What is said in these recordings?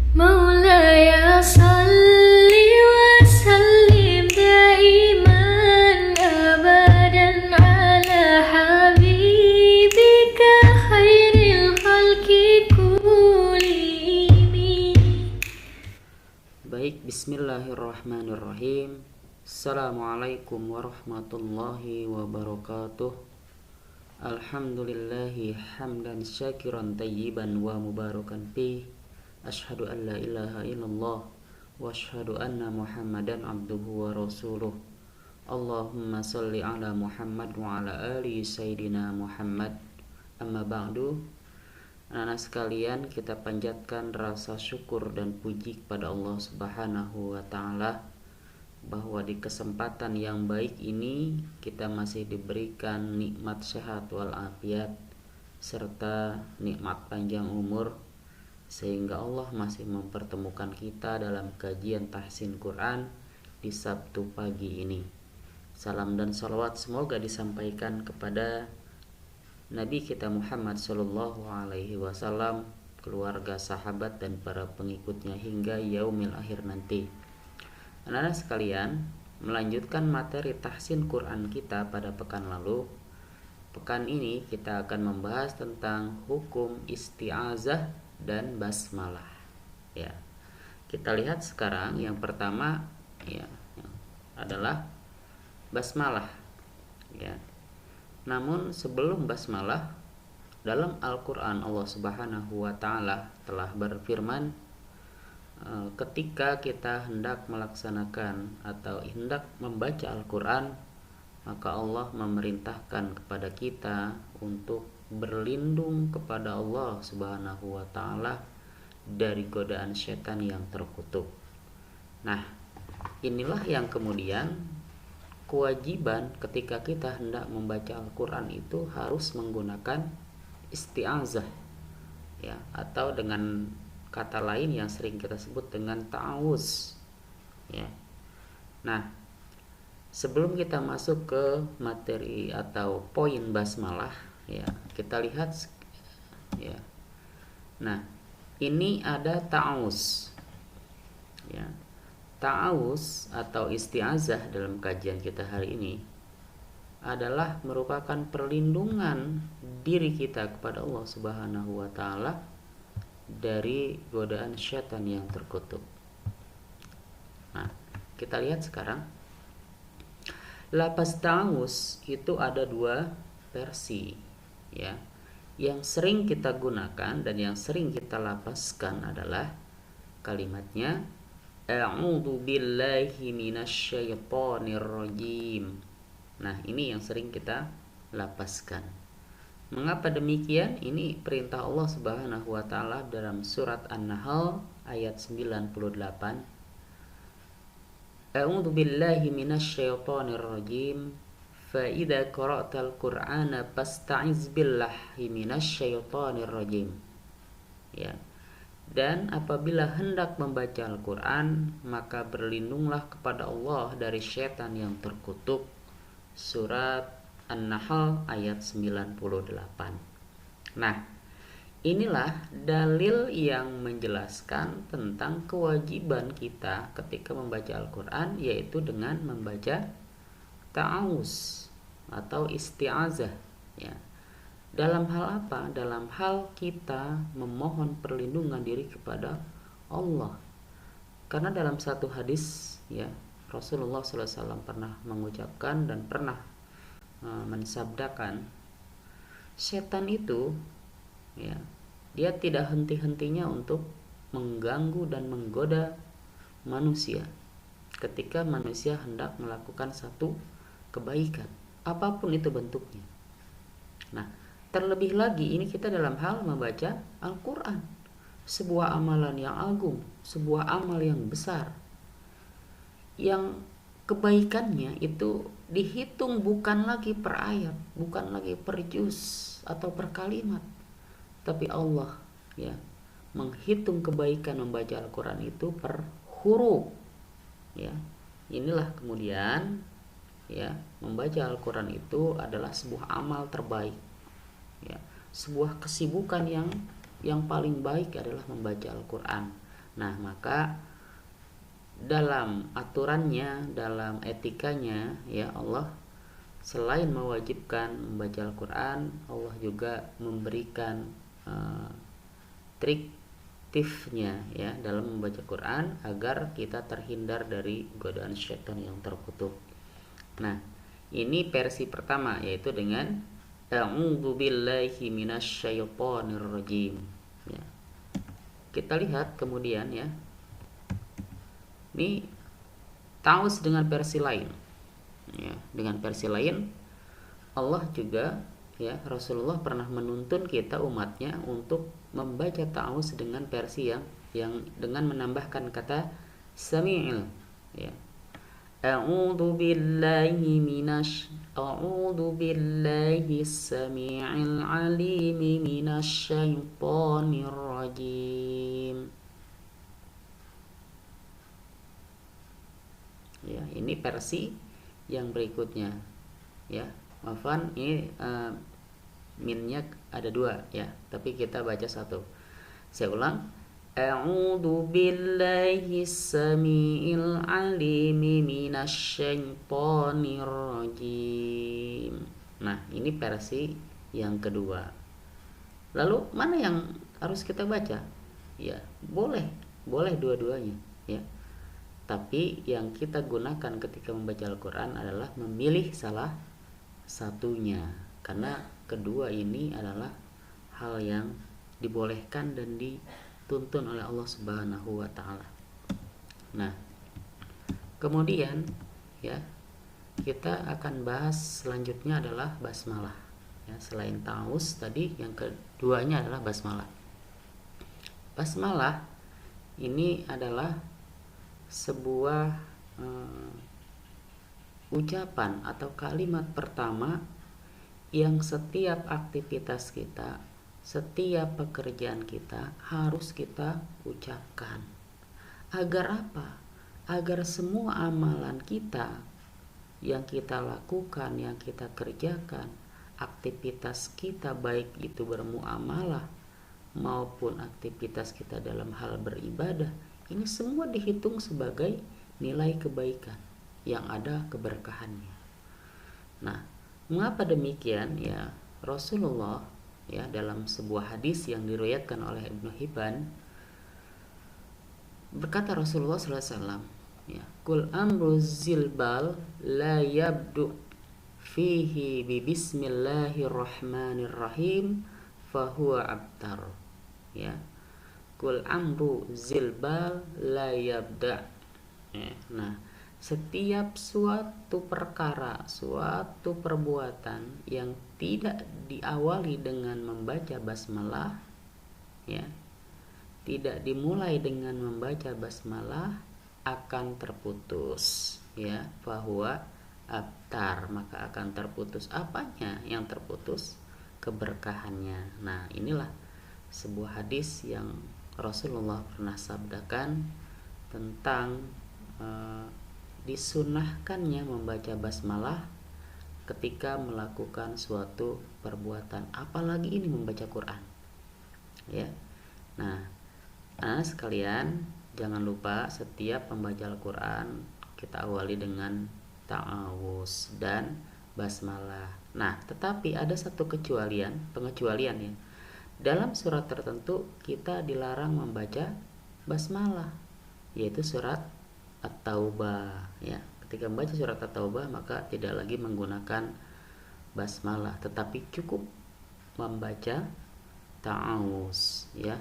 مولاي صل وسلم دائما أبدا على حبيبك خير الخلق كلهم. Baik, bismillahirrahmanirrahim. Assalamualaikum warahmatullahi wabarakatuh. Alhamdulillahi hamdan syakiran tayyiban wa mubarakan fih. Ashhadu an la ilaha illallah wa ashhadu anna Muhammadan abduhu wa rasuluh. Allahumma salli ala Muhammad wa ala ali sayyidina Muhammad. Amma ba'du. Anak-anak sekalian, kita panjatkan rasa syukur dan puji kepada Allah Subhanahu wa Ta'ala bahwa di kesempatan yang baik ini kita masih diberikan nikmat sehat walafiat serta nikmat panjang umur, sehingga Allah masih mempertemukan kita dalam kajian tahsin Quran di Sabtu pagi ini. Salam dan salawat semoga disampaikan kepada Nabi kita Muhammad Sallallahu Alaihi Wasallam, keluarga, sahabat, dan para pengikutnya hingga yaumil akhir nanti. Anak-anak sekalian, melanjutkan materi tahsin Quran kita pada pekan lalu. Pekan ini kita akan membahas tentang hukum isti'azah dan basmalah. Ya, kita lihat sekarang yang pertama adalah basmalah. Ya. Namun sebelum basmalah, dalam Al-Quran Allah Subhanahu wa Ta'ala telah berfirman, ketika kita hendak melaksanakan atau hendak membaca Al-Quran, maka Allah memerintahkan kepada kita untuk berlindung kepada Allah Subhanahu wa Ta'ala dari godaan setan yang terkutuk. Nah, inilah yang kemudian kewajiban ketika kita hendak membaca Al-Quran itu harus menggunakan isti'azah, ya, atau dengan kata lain yang sering kita sebut dengan ta'awuz, ya. Nah, sebelum kita masuk ke materi atau poin basmalah, ya, kita lihat, ya. Nah, ini ada ta'awuz, ya. Ta'awuz atau isti'azah dalam kajian kita hari ini adalah merupakan perlindungan diri kita kepada Allah Subhanahu wa Ta'ala dari godaan syaitan yang terkutuk. Nah, kita lihat sekarang. Lafaz ta'awuz itu ada dua versi, ya. Yang sering kita gunakan dan yang sering kita lafazkan adalah kalimatnya a'udzu billahi minasyaitonir rajim. Nah, ini yang sering kita lafazkan. Mengapa demikian? Ini perintah Allah Subhanahu wa Ta'ala dalam surat An-Nahl ayat 98. A'udzu billahi minasyaitonir rajim. Fa idza qara'tal Qur'ana fasta'iz billahi minasyaitonir rajim. Ya. Dan apabila hendak membaca Al-Quran, maka berlindunglah kepada Allah dari syaitan yang terkutuk. Surat An-Nahl ayat 98. Nah, inilah dalil yang menjelaskan tentang kewajiban kita ketika membaca Al-Quran, yaitu dengan membaca ta'awuz atau isti'azah, ya. Dalam hal apa? Dalam hal kita memohon perlindungan diri kepada Allah. Karena dalam satu hadis, ya, Rasulullah SAW pernah mengucapkan dan pernah mensabdakan, setan itu, ya, dia tidak henti-hentinya untuk mengganggu dan menggoda manusia ketika manusia hendak melakukan satu kebaikan, apapun itu bentuknya. Nah, terlebih lagi ini kita dalam hal membaca Al-Quran, sebuah amalan yang agung, sebuah amal yang besar, yang kebaikannya itu dihitung bukan lagi per ayat, bukan lagi per juz atau per kalimat, tapi Allah, ya, menghitung kebaikan membaca Al-Quran itu per huruf, ya. Inilah kemudian, ya, membaca Al-Quran itu adalah sebuah amal terbaik, ya, sebuah kesibukan yang paling baik adalah membaca Al-Quran. Nah, maka dalam aturannya, dalam etikanya, ya Allah selain mewajibkan membaca Al-Quran, Allah juga memberikan trik tifnya ya dalam membaca Quran agar kita terhindar dari godaan syaitan yang terkutuk. Nah, ini versi pertama, yaitu dengan A'udzu billahi minasyaitonir rajim. Ya. Kita lihat kemudian ya. Ini taus dengan versi lain. Ya, dengan versi lain Allah juga ya, Rasulullah pernah menuntun kita umatnya untuk membaca ta'awuz dengan versi yang dengan menambahkan kata sami'il ya. A'udzu billahi sami'il alim minasyaitonir rajim. Ya, ini versi yang berikutnya ya. Maafan, ini minnya ada 2 ya, tapi kita baca satu. Saya ulang. A'udzu billahi samiil alim minasyaitonir rajim. Nah, ini versi yang kedua. Lalu mana yang harus kita baca? Ya, boleh dua-duanya ya. Tapi yang kita gunakan ketika membaca Al-Quran adalah memilih salah satunya, karena kedua ini adalah hal yang dibolehkan dan dituntun oleh Allah Subhanahu wa taala. Nah, kemudian ya, kita akan bahas selanjutnya adalah basmalah. Ya, selain ta'awuz tadi, yang keduanya adalah basmalah. Basmalah ini adalah sebuah ucapan atau kalimat pertama yang setiap aktivitas kita, setiap pekerjaan kita harus kita ucapkan. Agar apa? Agar semua amalan kita yang kita lakukan, yang kita kerjakan, aktivitas kita baik itu bermuamalah maupun aktivitas kita dalam hal beribadah, ini semua dihitung sebagai nilai kebaikan yang ada keberkahannya. Nah, mengapa demikian ya? Rasulullah ya dalam sebuah hadis yang diriwayatkan oleh Ibnu Hibban berkata, Rasulullah SAW ya, kul amru zilbal la yabdu fihi bi bismillahirrahmanirrahim fahuwa abtar ya. Kul amru zilbal la yabda ya. Nah, setiap suatu perkara, suatu perbuatan yang tidak diawali dengan membaca basmalah ya, tidak dimulai dengan membaca basmalah, akan terputus ya, bahwa abtar, maka akan terputus. Apanya yang terputus? Keberkahannya. Nah, inilah sebuah hadis yang Rasulullah pernah sabdakan tentang disunahkannya membaca basmalah ketika melakukan suatu perbuatan, apalagi ini membaca Quran ya. Nah, sekalian jangan lupa setiap membaca Al-Quran kita awali dengan ta'awuz dan basmalah. Nah, tetapi ada satu pengecualian ya. Dalam surat tertentu kita dilarang membaca basmalah, yaitu surat At-Taubah ya. Ketika membaca surat At-Taubah maka tidak lagi menggunakan basmalah, tetapi cukup membaca ta'awuz ya.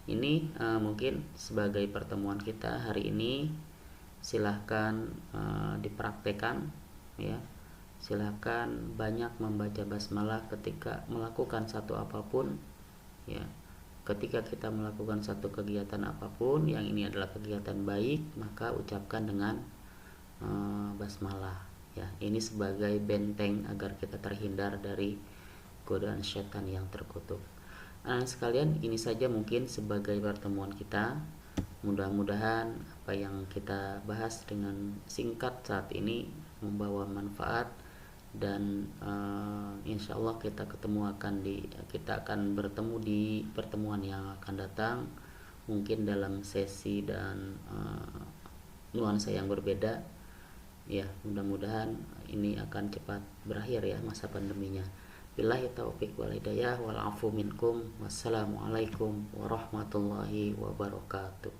Ini mungkin sebagai pertemuan kita hari ini, silahkan dipraktekkan ya. Silahkan banyak membaca basmalah ketika melakukan satu apapun ya. Ketika kita melakukan satu kegiatan apapun yang ini adalah kegiatan baik, maka ucapkan dengan basmalah ya. Ini sebagai benteng agar kita terhindar dari godaan syaitan yang terkutuk. Sekalian, ini saja mungkin sebagai pertemuan kita. Mudah-mudahan apa yang kita bahas dengan singkat saat ini membawa manfaat, dan insya Allah kita akan bertemu di pertemuan yang akan datang. mungkin dalam sesi dan nuansa yang berbeda. Ya, mudah-mudahan ini akan cepat berakhir ya masa pandeminya. Billahi taufiq wal hidayah wal afu minkum. Wassalamualaikum warahmatullahi wabarakatuh.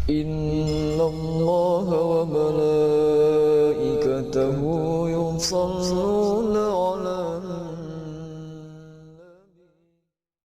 Inna Allah wa malaikatahu yusalluna